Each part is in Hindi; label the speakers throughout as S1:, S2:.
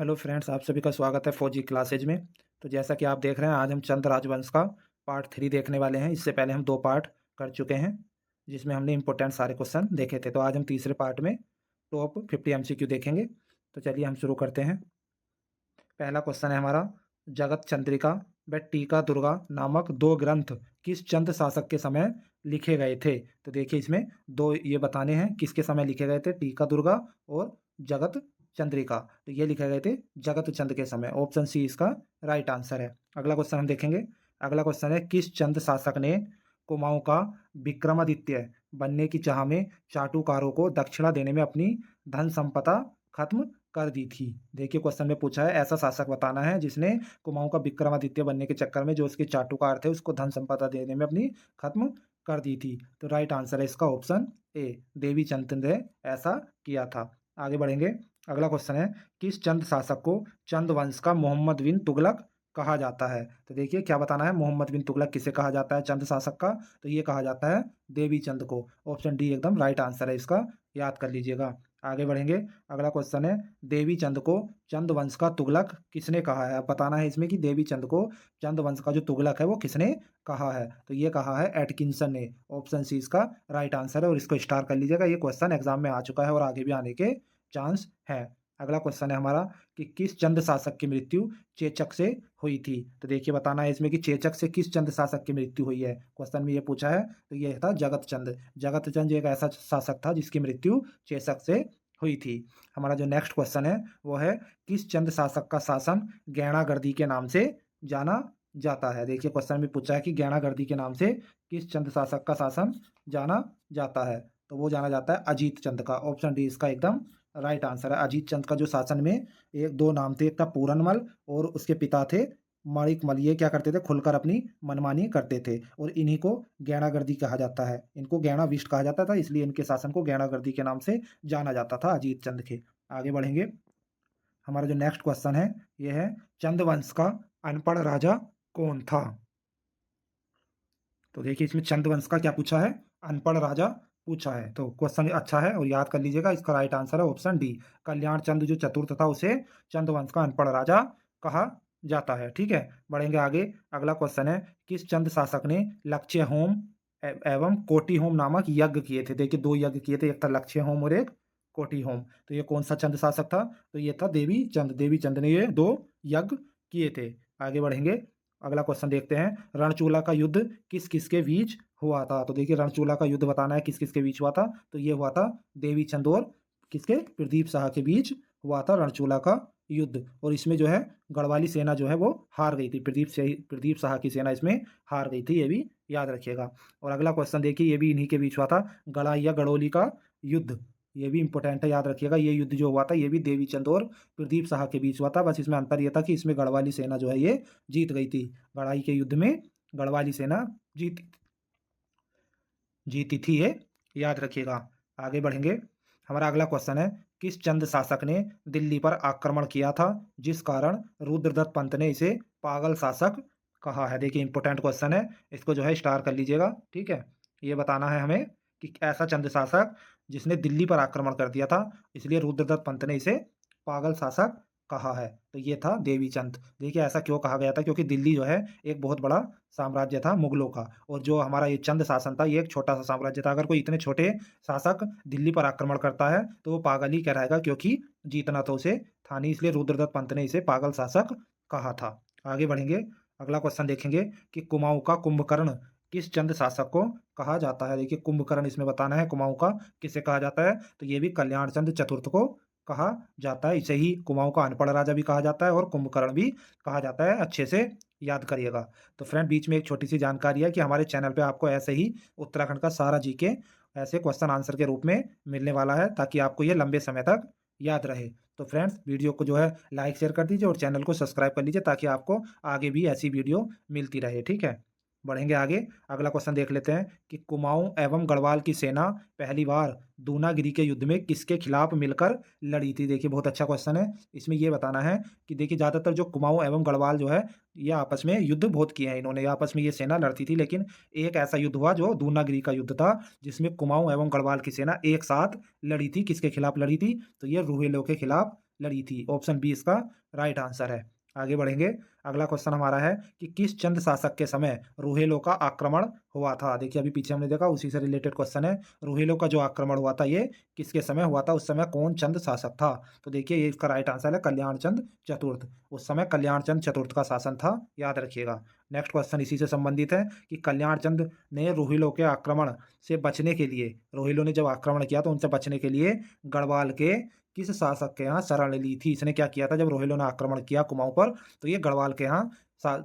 S1: हेलो फ्रेंड्स, आप सभी का स्वागत है फौजी क्लासेज में। तो जैसा कि आप देख रहे हैं, आज हम चंद राजवंश का पार्ट 3 देखने वाले हैं। इससे पहले हम 2 पार्ट कर चुके हैं, जिसमें हमने इंपॉर्टेंट सारे क्वेश्चन देखे थे। तो आज हम तीसरे पार्ट में टॉप 50 एमसीक्यू देखेंगे। तो चलिए हम शुरू करते हैं। पहला क्वेश्चन है हमारा, जगत चंद्रिका व टीका दुर्गा नामक 2 ग्रंथ किस चंद शासक के समय लिखे गए थे? तो देखिए, इसमें 2 ये बताने हैं किसके समय लिखे गए थे, टीका दुर्गा और जगत चंद्रिका। तो ये लिखे गए थे जगत चंद के समय। ऑप्शन सी इसका राइट आंसर है। अगला क्वेश्चन हम देखेंगे। अगला क्वेश्चन है, किस चंद शासक ने कुमाऊं का विक्रमादित्य बनने की चाह में चाटुकारों को दक्षिणा देने में अपनी धन संपदा खत्म कर दी थी? देखिए, क्वेश्चन में पूछा है ऐसा शासक बताना है जिसने कुमाऊं का विक्रमादित्य बनने के चक्कर में जो उसके चाटुकार थे उसको धन संपदा देने में अपनी खत्म कर दी थी। तो राइट आंसर है इसका ऑप्शन ए, देवी चंद ने ऐसा किया था। आगे बढ़ेंगे। अगला क्वेश्चन है, किस चंद शासक को चंद वंश का मोहम्मद बिन तुगलक कहा जाता है? तो देखिए, क्या बताना है, मोहम्मद बिन तुगलक किसे कहा जाता है चंद शासक का? तो ये कहा जाता है देवी चंद को। ऑप्शन डी एकदम राइट आंसर है इसका, याद कर लीजिएगा। आगे बढ़ेंगे। अगला क्वेश्चन है, देवी चंद को चंद वंश का तुगलक किसने कहा है? अब बताना है इसमें कि देवी चंद को चंद वंश का जो तुगलक है वो किसने कहा है? तो ये कहा है एटकिंसन ने। ऑप्शन सी इसका राइट आंसर है और इसको स्टार कर लीजिएगा। ये क्वेश्चन एग्जाम में आ चुका है और आगे भी आने के चांस है। अगला क्वेश्चन है हमारा कि किस चंद शासक की मृत्यु चेचक से हुई थी? तो देखिए, बताना है इसमें कि चेचक से किस चंद शासक की मृत्यु हुई है। क्वेश्चन में ये पूछा है, तो ये था जगत चंद। जगत चंद एक ऐसा शासक था जिसकी मृत्यु चेचक से हुई थी। हमारा जो नेक्स्ट क्वेश्चन है वो है, किस चंद शासक का शासन गैणागर्दी के नाम से जाना जाता है? देखिए, क्वेश्चन में पूछा है कि गैणागर्दी के नाम से किस चंद शासक का शासन जाना जाता है? तो वो जाना जाता है अजीत चंद का। ऑप्शन डी इसका एकदम राइट आंसर है। अजीत चंद का जो शासन में एक 2 नाम थे, एक था पूरनमल और उसके पिता थे माणिकमल। ये क्या करते थे, खुलकर अपनी मनमानी करते थे और इन्हीं को गैणागर्दी कहा जाता है। इनको गैणाविष्ट कहा जाता था, इसलिए इनके शासन को गैणागर्दी के नाम से जाना जाता था, अजीत चंद के। आगे बढ़ेंगे। हमारा जो नेक्स्ट क्वेश्चन है ये है, चंदवंश का अनपढ़ राजा कौन था? तो देखिए, इसमें चंद्रवंश का क्या पूछा है, अनपढ़ राजा पूछा है। तो क्वेश्चन अच्छा है और याद कर लीजिएगा। इसका राइट आंसर है ऑप्शन डी, कल्याण चंद जो चतुर्थ था उसे चंद्रवंश का अनपढ़ राजा कहा जाता है। ठीक है, बढ़ेंगे आगे। अगला क्वेश्चन है, किस चंद शासक ने लक्ष्य होम एवं कोटि होम नामक यज्ञ किए थे? देखिए, 2 यज्ञ किए थे, एक था लक्ष्य होम और एक कोटि होम। तो ये कौन सा चंद शासक था? तो ये था देवी चंद। देवी चंद ने ये 2 यज्ञ किए थे। आगे बढ़ेंगे। अगला क्वेश्चन देखते हैं, रणचूला का युद्ध किस किस के बीच हुआ था? तो देखिए, रणचूला का युद्ध बताना है किस किस के बीच हुआ था। तो ये हुआ था देवी चंद और किसके, प्रदीप शाह के बीच हुआ था रणचूला का युद्ध। और इसमें जो है गढ़वाली सेना जो है वो हार गई थी। प्रदीप शाह की सेना इसमें हार गई थी, ये भी याद रखिएगा। और अगला क्वेश्चन देखिए, ये भी इन्हीं के बीच हुआ था, गड़ा या गड़ोली का युद्ध। ये भी इंपॉर्टेंट है, याद रखिएगा। ये युद्ध जो हुआ था ये भी देवी चंद और प्रदीप शाह के बीच हुआ था। बस इसमें अंतर ये था कि इसमें गढ़वाली सेना जो है ये जीत गई थी। लड़ाई के युद्ध में गढ़वाली सेना जीती जीती थी, ये याद रखिएगा। आगे बढ़ेंगे। हमारा अगला क्वेश्चन है, किस चंद शासक ने दिल्ली पर आक्रमण किया था जिस कारण रुद्रदत्त पंत ने इसे पागल शासक कहा है? देखिए, इंपॉर्टेंट क्वेश्चन है, इसको जो है स्टार कर लीजिएगा। ठीक है, ये बताना है हमें कि ऐसा चंद शासक जिसने दिल्ली पर आक्रमण कर दिया था, इसलिए रुद्रदत्त पंत ने इसे पागल शासक कहा है। तो ये था देवी चंद। देखिए, ऐसा क्यों कहा गया था, क्योंकि दिल्ली जो है एक बहुत बड़ा साम्राज्य था मुगलों का, और जो हमारा ये चंद शासन था ये एक छोटा सा साम्राज्य था। अगर कोई इतने छोटे शासक दिल्ली पर आक्रमण करता है तो वो पागल ही कहलाएगा, क्योंकि जीतना तो उसे था नहीं, इसलिए रुद्रदत्त पंत ने इसे पागल शासक कहा था। आगे बढ़ेंगे। अगला क्वेश्चन देखेंगे कि कुमाऊं का कुंभकर्ण किस चंद शासक को कहा जाता है? देखिए, कुंभकर्ण इसमें बताना है कुमाऊं का किसे कहा जाता है। तो ये भी कल्याण चंद चतुर्थ को कहा जाता है। इसे ही कुमाऊं का अनपढ़ राजा भी कहा जाता है और कुंभकर्ण भी कहा जाता है। अच्छे से याद करिएगा। तो फ्रेंड, बीच में एक छोटी सी जानकारी है कि हमारे चैनल पे आपको ऐसे ही उत्तराखंड का सारा जीके ऐसे क्वेश्चन आंसर के रूप में मिलने वाला है, ताकि आपको ये लंबे समय तक याद रहे। तो फ्रेंड्स, वीडियो को जो है लाइक शेयर कर दीजिए और चैनल को सब्सक्राइब कर लीजिए, ताकि आपको आगे भी ऐसी वीडियो मिलती रहे। ठीक है, बढ़ेंगे आगे। अगला क्वेश्चन देख लेते हैं कि कुमाऊं एवं गढ़वाल की सेना पहली बार दूनागिरी के युद्ध में किसके खिलाफ मिलकर लड़ी थी? देखिए, बहुत अच्छा क्वेश्चन है। इसमें यह बताना है कि देखिए, ज़्यादातर जो कुमाऊं एवं गढ़वाल जो है ये आपस में युद्ध बहुत किए हैं इन्होंने, आपस में ये सेना लड़ती थी। लेकिन एक ऐसा युद्ध हुआ जो दूनागिरी का युद्ध था, जिसमें कुमाऊं एवं गढ़वाल की सेना एक साथ लड़ी थी। किसके खिलाफ लड़ी थी? तो ये रूहेलों के खिलाफ लड़ी थी। ऑप्शन बी इसका राइट आंसर है। आगे बढ़ेंगे। अगला क्वेश्चन हमारा है कि किस चंद शासक के समय रोहिलों का आक्रमण हुआ था। देखिए अभी पीछे हमने देखा उसी से रिलेटेड क्वेश्चन है। रोहिलों का जो आक्रमण हुआ था ये किसके समय हुआ था, उस समय कौन चंद शासक था। तो देखिए ये इसका राइट आंसर है कल्याण चंद चतुर्थ। उस समय कल्याण चंद चतुर्थ का शासन था, याद रखिएगा। नेक्स्ट क्वेश्चन इसी से संबंधित है कि कल्याण चंद ने रोहिलों के आक्रमण से बचने के लिए, रोहिलों ने जब आक्रमण किया तो उनसे बचने के लिए गढ़वाल के किस शासक के यहाँ शरण ली थी। इसने क्या किया था जब रोहिलों ने आक्रमण किया कुमाऊं पर, तो ये गढ़वाल के यहाँ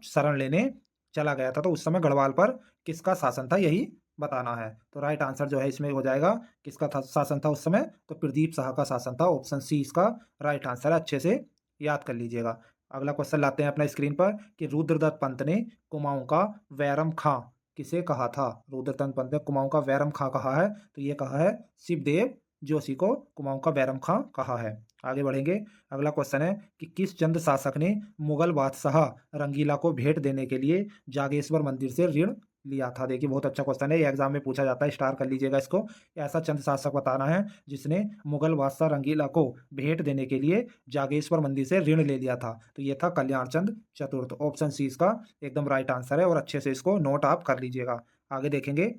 S1: शरण लेने चला गया था। तो उस समय गढ़वाल पर किसका शासन था, यही बताना है। तो राइट आंसर जो है इसमें हो जाएगा किसका था शासन था उस समय, तो प्रदीप शाह का शासन था। ऑप्शन सी इसका राइट आंसर है, अच्छे से याद कर लीजिएगा। अगला क्वेश्चन लाते हैं अपना स्क्रीन पर कि रुद्रदत्त पंत ने कुमाऊं का वैरम खां किसे कहा था। रुद्रदत्त पंत ने कुमाऊं का वैरम खां कहा है, तो ये कहा है शिवदेव जोशी को कुमाऊं का बैरम खां कहा है। आगे बढ़ेंगे। अगला क्वेश्चन है कि किस चंद शासक ने मुगल बादशाह रंगीला को भेंट देने के लिए जागेश्वर मंदिर से ऋण लिया था। देखिए बहुत अच्छा क्वेश्चन है, ये एग्जाम में पूछा जाता है, स्टार कर लीजिएगा इसको। ऐसा चंद शासक बताना है जिसने मुगल बादशाह रंगीला को भेंट देने के लिए जागेश्वर मंदिर से ऋण ले लिया था। तो ये था कल्याण चंद चतुर्थ। ऑप्शन सी इसका एकदम राइट आंसर है और अच्छे से इसको नोट आप कर लीजिएगा। आगे देखेंगे।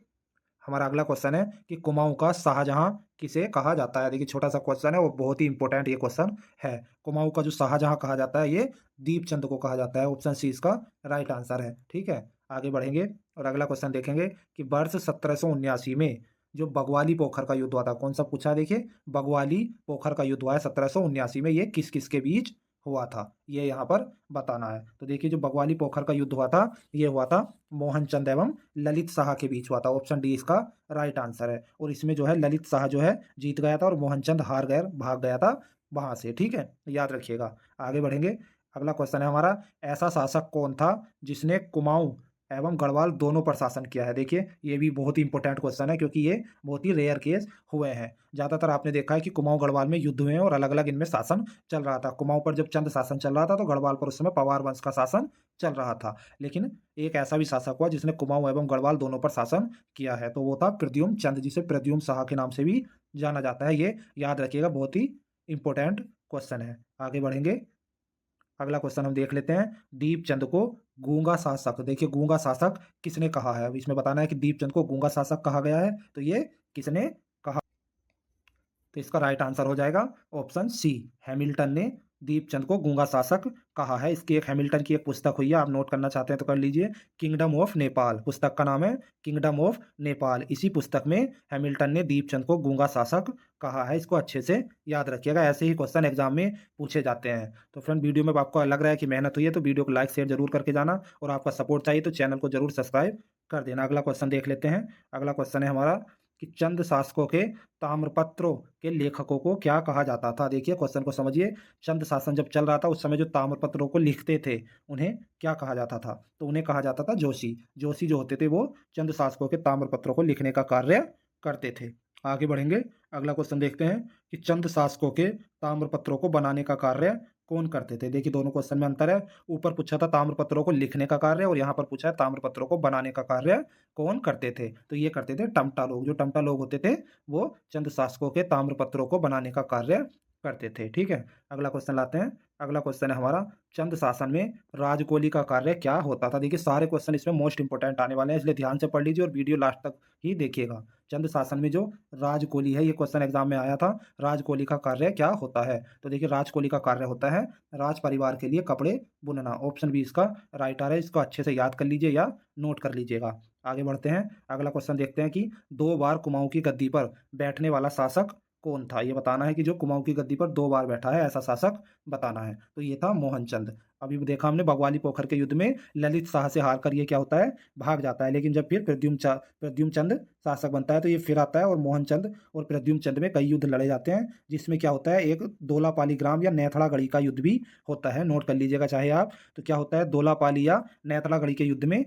S1: हमारा अगला क्वेश्चन है कि कुमाऊं का शाहजहां किसे कहा जाता है। देखिए छोटा सा क्वेश्चन है और बहुत ही इंपॉर्टेंट ये क्वेश्चन है। कुमाऊं का जो शाहजहां कहा जाता है ये दीपचंद को कहा जाता है। ऑप्शन सी इसका राइट आंसर है। ठीक है, आगे बढ़ेंगे और अगला क्वेश्चन देखेंगे कि वर्ष 1779 में जो बगवाली पोखर का युद्ध हुआ था, कौन सा पूछा है देखिए, बगवाली पोखर का युद्ध हुआ है 1779 में, ये किस किस के बीच हुआ था, ये यहाँ पर बताना है। तो देखिए जो बगवाली पोखर का युद्ध हुआ था ये हुआ था मोहनचंद एवं ललित शाह के बीच हुआ था। ऑप्शन डी इसका राइट आंसर है। और इसमें जो है ललित शाह जो है जीत गया था और मोहनचंद हार गया, भाग गया था वहां से। ठीक है, याद रखिएगा। आगे बढ़ेंगे। अगला क्वेश्चन है हमारा, ऐसा शासक कौन था जिसने कुमाऊं एवं गढ़वाल दोनों पर शासन किया है। देखिए ये भी बहुत ही इंपॉर्टेंट क्वेश्चन है क्योंकि ये बहुत ही रेयर केस हुए हैं। ज़्यादातर आपने देखा है कि कुमाऊं गढ़वाल में युद्ध हुए हैं और अलग अलग इनमें शासन चल रहा था। कुमाऊं पर जब चंद शासन चल रहा था तो गढ़वाल पर उस समय पवार वंश का शासन चल रहा था। लेकिन एक ऐसा भी शासक हुआ जिसने कुमाऊं एवं गढ़वाल दोनों पर शासन किया है, तो वो था प्रद्युम्न चंद, जिसे प्रद्युम्न शाह के नाम से भी जाना जाता है। ये याद रखिएगा, बहुत ही इंपॉर्टेंट क्वेश्चन है। आगे बढ़ेंगे। अगला क्वेश्चन हम देख लेते हैं, दीपचंद को गूंगा शासक, देखिए गूंगा शासक किसने कहा है। अब इसमें बताना है कि दीपचंद को गूंगा शासक कहा गया है, तो ये किसने कहा। तो इसका राइट आंसर हो जाएगा ऑप्शन सी, हैमिल्टन ने दीपचंद को गूंगा शासक कहा है। इसकी एक हैमिल्टन की एक पुस्तक हुई है, आप नोट करना चाहते हैं तो कर लीजिए, किंगडम ऑफ नेपाल, पुस्तक का नाम है किंगडम ऑफ नेपाल। इसी पुस्तक में हैमिल्टन ने दीपचंद को गूंगा शासक कहा है। इसको अच्छे से याद रखिएगा, ऐसे ही क्वेश्चन एग्जाम में पूछे जाते हैं। तो फ्रेंड वीडियो में आपको लग रहा है कि मेहनत हुई है तो वीडियो को लाइक शेयर जरूर करके जाना, और आपका सपोर्ट चाहिए तो चैनल को जरूर सब्सक्राइब कर देना। अगला क्वेश्चन देख लेते हैं। अगला क्वेश्चन है हमारा कि चंद शासकों के ताम्रपत्रों के लेखकों को क्या कहा जाता था। देखिए क्वेश्चन को समझिए, चंद शासन जब चल रहा था उस समय जो ताम्रपत्रों को लिखते थे उन्हें क्या कहा जाता था, तो उन्हें कहा जाता था जोशी। जोशी जो होते थे वो चंद शासकों के ताम्रपत्रों को लिखने का कार्य करते थे। आगे बढ़ेंगे। अगला क्वेश्चन देखते हैं कि चंद शासकों के ताम्रपत्रों को बनाने का कार्य कौन करते थे। देखिए दोनों क्वेश्चन में अंतर है, ऊपर पूछा था ताम्रपत्रों को लिखने का कार्य और यहाँ पर पूछा है ताम्रपत्रों को बनाने का कार्य कौन करते थे। तो ये करते थे टमटा लोग। जो टमटा लोग होते थे वो चंद शासकों के ताम्रपत्रों को बनाने का कार्य करते थे। ठीक है, अगला क्वेश्चन लाते हैं। अगला क्वेश्चन है हमारा, चंद शासन में राजकोली का कार्य क्या होता था। देखिए सारे क्वेश्चन इसमें मोस्ट इंपोर्टेंट आने वाले हैं, इसलिए ध्यान से पढ़ लीजिए और वीडियो लास्ट तक ही देखिएगा। चंद शासन में जो राजकोली है, ये क्वेश्चन एग्जाम में आया था, राजकोली का कार्य क्या होता है। तो देखिए राजकोली का कार्य होता है राज परिवार के लिए कपड़े बुनना। ऑप्शन बी इसका राइट आ रहा है, इसको अच्छे से याद कर लीजिए या नोट कर लीजिएगा। आगे बढ़ते हैं। अगला क्वेश्चन देखते हैं कि 2 बार कुमाऊं की गद्दी पर बैठने वाला शासक कौन था। ये बताना है कि जो कुमाऊं की गद्दी पर 2 बार बैठा है ऐसा शासक बताना है। तो ये था मोहनचंद। अभी देखा हमने बगवाली पोखर के युद्ध में ललित शाह से हार कर ये क्या होता है, भाग जाता है। लेकिन जब फिर प्रद्युम्न चंद शासक बनता है तो ये फिर आता है और मोहनचंद और प्रद्युम्न चंद में कई युद्ध लड़े जाते हैं, जिसमें क्या होता है एक दोलापाली ग्राम या नेथड़ागढ़ी का युद्ध भी होता है। नोट कर लीजिएगा चाहे आप। तो क्या होता है, दोलापाली या नेथड़ागढ़ी के युद्ध में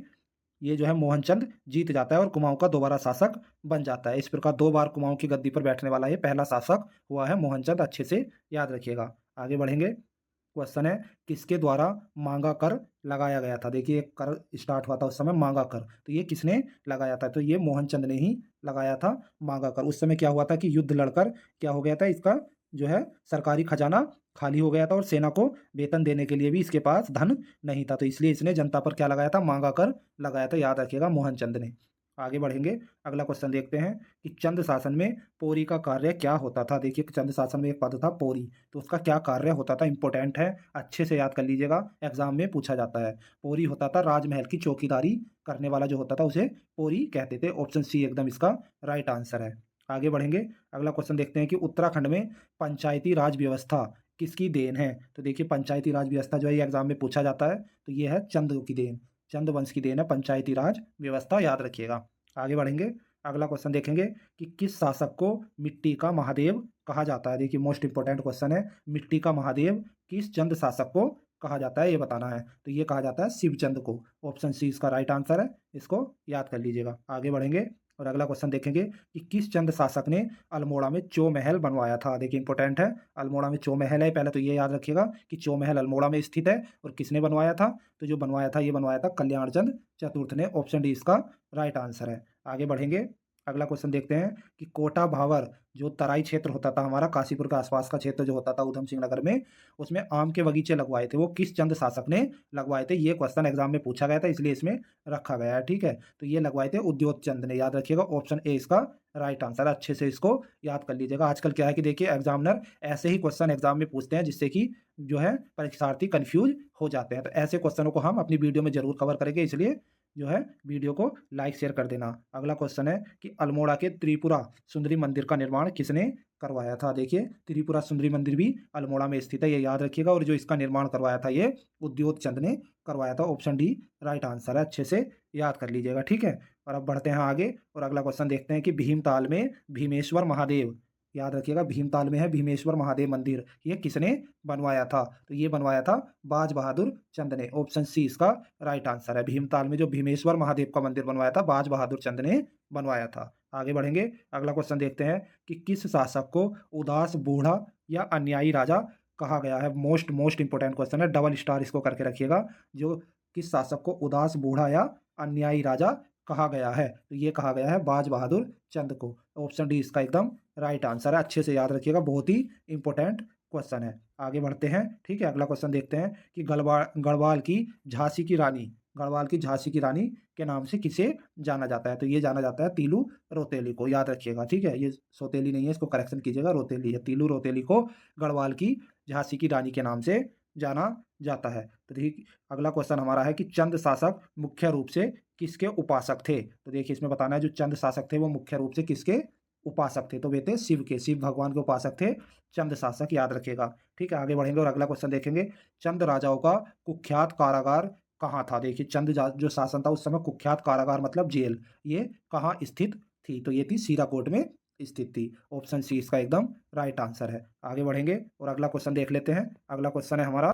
S1: ये जो है मोहनचंद जीत जाता है और कुमाऊं का दोबारा शासक बन जाता है। इस प्रकार 2 बार कुमाऊं की गद्दी पर बैठने वाला ये पहला शासक हुआ है मोहनचंद, अच्छे से याद रखिएगा। आगे बढ़ेंगे। क्वेश्चन है, किसके द्वारा मांगा कर लगाया गया था। देखिए एक कर स्टार्ट हुआ था उस समय मांगा कर, तो ये किसने लगाया था, तो ये मोहनचंद ने ही लगाया था मांगा कर। उस समय क्या हुआ था कि युद्ध लड़कर क्या हो गया था, इसका जो है सरकारी खजाना खाली हो गया था और सेना को वेतन देने के लिए भी इसके पास धन नहीं था, तो इसलिए इसने जनता पर क्या लगाया था, मांगा कर लगाया था, याद रखिएगा, मोहनचंद ने। आगे बढ़ेंगे, अगला क्वेश्चन देखते हैं कि चंद शासन में पोरी का कार्य क्या होता था। देखिए चंद शासन में एक पद था पोरी, तो उसका क्या कार्य होता था, इंपॉर्टेंट है, अच्छे से याद कर लीजिएगा, एग्जाम में पूछा जाता है। पोरी होता था राजमहल की चौकीदारी करने वाला जो होता था उसे पोरी कहते थे। ऑप्शन सी एकदम इसका राइट आंसर है। आगे बढ़ेंगे, अगला क्वेश्चन देखते हैं कि उत्तराखंड में पंचायती राज व्यवस्था किसकी देन है। तो देखिए पंचायती राज व्यवस्था जो है एग्जाम में पूछा जाता है, तो ये है चंद की देन, चंद वंश की देन है पंचायती राज व्यवस्था, याद रखिएगा। आगे बढ़ेंगे, अगला क्वेश्चन देखेंगे कि किस शासक को मिट्टी का महादेव कहा जाता है। देखिए मोस्ट इंपोर्टेंट क्वेश्चन है, मिट्टी का महादेव किस चंद शासक को कहा जाता है, ये बताना है। तो ये कहा जाता है शिवचंद को। ऑप्शन सी इसका राइट आंसर है, इसको याद कर लीजिएगा। आगे बढ़ेंगे और अगला क्वेश्चन देखेंगे कि किस चंद शासक ने अल्मोड़ा में चो महल बनवाया था। देखिए इंपॉर्टेंट है, अल्मोड़ा में चो महल है, पहले तो ये याद रखिएगा कि चो महल अल्मोड़ा में स्थित है और किसने बनवाया था। तो जो बनवाया था ये बनवाया था कल्याण चंद चतुर्थ ने। ऑप्शन डी इसका राइट आंसर है। आगे बढ़ेंगे, अगला क्वेश्चन देखते हैं कि कोटा भावर जो तराई क्षेत्र होता था हमारा, काशीपुर के आसपास का क्षेत्र जो होता था उधम सिंह नगर में, उसमें आम के बगीचे लगवाए थे, वो किस चंद शासक ने लगवाए थे। ये क्वेश्चन एग्जाम में पूछा गया था इसलिए इसमें रखा गया है, ठीक है। तो ये लगवाए थे उद्योग चंद ने, याद रखिएगा। ऑप्शन ए इसका राइट आंसर है, अच्छे से इसको याद कर लीजिएगा। आजकल क्या है कि देखिए एग्जामिनर ऐसे ही क्वेश्चन एग्जाम में पूछते हैं जिससे कि जो है परीक्षार्थी कंफ्यूज हो जाते हैं, तो ऐसे क्वेश्चनों को हम अपनी वीडियो में जरूर कवर करेंगे, इसलिए जो है वीडियो को लाइक शेयर कर देना। अगला क्वेश्चन है कि अल्मोड़ा के त्रिपुरा सुंदरी मंदिर का निर्माण किसने करवाया था। देखिए त्रिपुरा सुंदरी मंदिर भी अल्मोड़ा में स्थित है, ये याद रखिएगा, और जो इसका निर्माण करवाया था ये उद्योग चंद ने करवाया था। ऑप्शन डी राइट आंसर है, अच्छे से याद कर लीजिएगा, ठीक है। और अब बढ़ते हैं आगे और अगला क्वेश्चन देखते हैं कि भीमताल में भीमेश्वर महादेव, याद रखिएगा भीमताल में है भीमेश्वर महादेव मंदिर, ये किसने बनवाया था। तो ये बनवाया था बाज बहादुर चंद ने। ऑप्शन सी इसका राइट आंसर है, भीमताल में जो भीमेश्वर महादेव का मंदिर बनवाया था बाज बहादुर चंद ने बनवाया था। आगे बढ़ेंगे, अगला क्वेश्चन देखते हैं कि किस शासक को उदास बूढ़ा या अन्यायी राजा कहा गया है। मोस्ट मोस्ट इंपोर्टेंट क्वेश्चन है, डबल स्टार इसको करके रखिएगा। जो किस शासक को उदास बूढ़ा या अन्यायी राजा कहा गया है, तो ये कहा गया है बाज बहादुर चंद को। ऑप्शन डी इसका एकदम राइट आंसर है, अच्छे से याद रखिएगा, बहुत ही इंपॉर्टेंट क्वेश्चन है। आगे बढ़ते हैं, ठीक है। अगला क्वेश्चन देखते हैं कि गढ़वाल की झांसी की रानी, गढ़वाल की झांसी की रानी के नाम से किसे जाना जाता है। तो ये जाना जाता है तीलू रोतेली को, याद रखिएगा, ठीक है। ये सोतेली नहीं है, इसको करेक्शन कीजिएगा, रोतेली है। तीलू रोतेली को गढ़वाल की झांसी की रानी के नाम से जाना जाता है। तो देखिए अगला क्वेश्चन हमारा है कि चंद शासक मुख्य रूप से किसके उपासक थे। तो देखिए इसमें बताना है जो चंद शासक थे वो मुख्य रूप से किसके उपासक थे। तो वे थे शिव के, शिव भगवान के उपासक थे चंद शासक, याद रखिएगा, ठीक है। आगे बढ़ेंगे और अगला क्वेश्चन देखेंगे, चंद राजाओं का कुख्यात कारागार कहाँ था। देखिए चंद जो शासन था उस समय कुख्यात कारागार मतलब जेल, ये कहाँ स्थित थी। तो ये थी सीराकोट में स्थित थी। ऑप्शन सी इसका एकदम राइट आंसर है। आगे बढ़ेंगे और अगला क्वेश्चन देख लेते हैं। अगला क्वेश्चन है हमारा,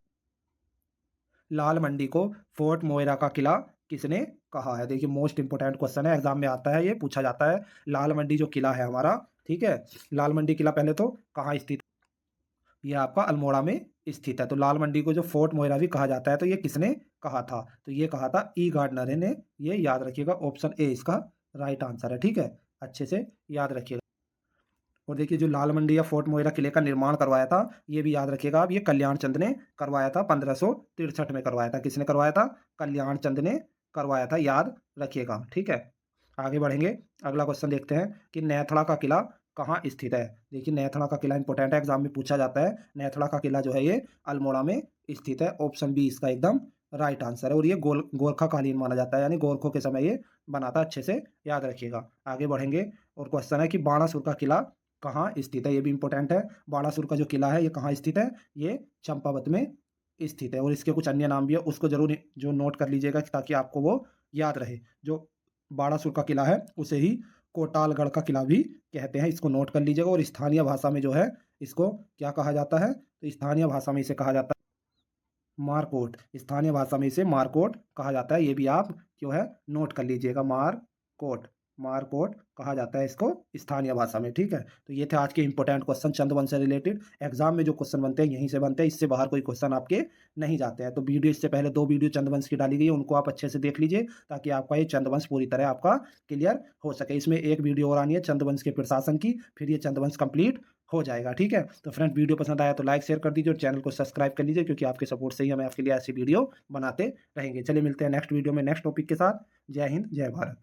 S1: लाल मंडी को फोर्ट मोइरा का किला किसने कहा है। देखिए मोस्ट इंपोर्टेंट क्वेश्चन है, एग्जाम में आता है, ये पूछा जाता है। लाल मंडी जो किला है हमारा, ठीक है, लाल मंडी किला पहले तो कहाँ स्थित, ये आपका अल्मोड़ा में स्थित है। तो लाल मंडी को जो फोर्ट मोइरा भी कहा जाता है, तो ये किसने कहा था। तो ये कहा था ई गार्डनर ने, ये याद रखिएगा। ऑप्शन ए इसका राइट आंसर है, ठीक है, अच्छे से याद रखिएगा। और देखिए जो लाल मंडी या फोर्ट मोइरा किले का निर्माण करवाया था, ये भी याद रखिएगा आप, ये कल्याण चंद ने करवाया था, 1563 में करवाया था। किसने करवाया था, कल्याण चंद ने करवाया था, याद रखिएगा, ठीक है। आगे बढ़ेंगे, अगला क्वेश्चन देखते हैं कि नैथड़ा का किला कहाँ स्थित है। देखिए नैथड़ा का किला इंपॉर्टेंट है, एग्जाम में पूछा जाता है। नैथड़ा का किला जो है ये अल्मोड़ा में स्थित है। ऑप्शन बी इसका एकदम राइट आंसर है, और ये गोरखा कालीन माना जाता है, यानी गोरखों के समय ये बना था, अच्छे से याद रखिएगा। आगे बढ़ेंगे और क्वेश्चन है कि बाणासुर का किला कहाँ स्थित है, ये भी इंपॉर्टेंट है। बाणासुर का जो किला है ये कहाँ स्थित है, ये चंपावत में स्थित है, और इसके कुछ अन्य नाम भी है, उसको जरूर जो नोट कर लीजिएगा ताकि आपको वो याद रहे। जो बाणासुर का किला है उसे ही कोटालगढ़ का किला भी कहते हैं, इसको नोट कर लीजिएगा। और स्थानीय भाषा में जो है इसको क्या कहा जाता है, तो स्थानीय भाषा में इसे कहा जाता है मारकोट, स्थानीय भाषा में इसे मारकोट कहा जाता है, ये भी आप जो है नोट कर लीजिएगा, मारकोट, मारकोट कहा जाता है इसको स्थानीय भाषा में, ठीक है। तो ये थे आज के इंपॉर्टेंट क्वेश्चन चंद्रवंश से रिलेटेड। एग्जाम में जो क्वेश्चन बनते हैं यहीं से बनते हैं, इससे बाहर कोई क्वेश्चन आपके नहीं जाते हैं। तो वीडियो इससे पहले 2 वीडियो चंद्रवंश की डाली गई है, उनको आप अच्छे से देख लीजिए ताकि आपका ये चंद्रवंश पूरी तरह आपका क्लियर हो सके। इसमें एक वीडियो और आनी है चंद्रवंश के प्रशासन की, फिर ये चंद्रवंश कंप्लीट हो जाएगा। ठीक है, तो फ्रेंड्स वीडियो पसंद आया तो लाइक शेयर कर दीजिए और चैनल को सब्सक्राइब कर लीजिए, क्योंकि आपके सपोर्ट से ही हम आपके लिए ऐसी वीडियो बनाते रहेंगे। चलिए मिलते हैं नेक्स्ट वीडियो में नेक्स्ट टॉपिक के साथ। जय हिंद, जय भारत।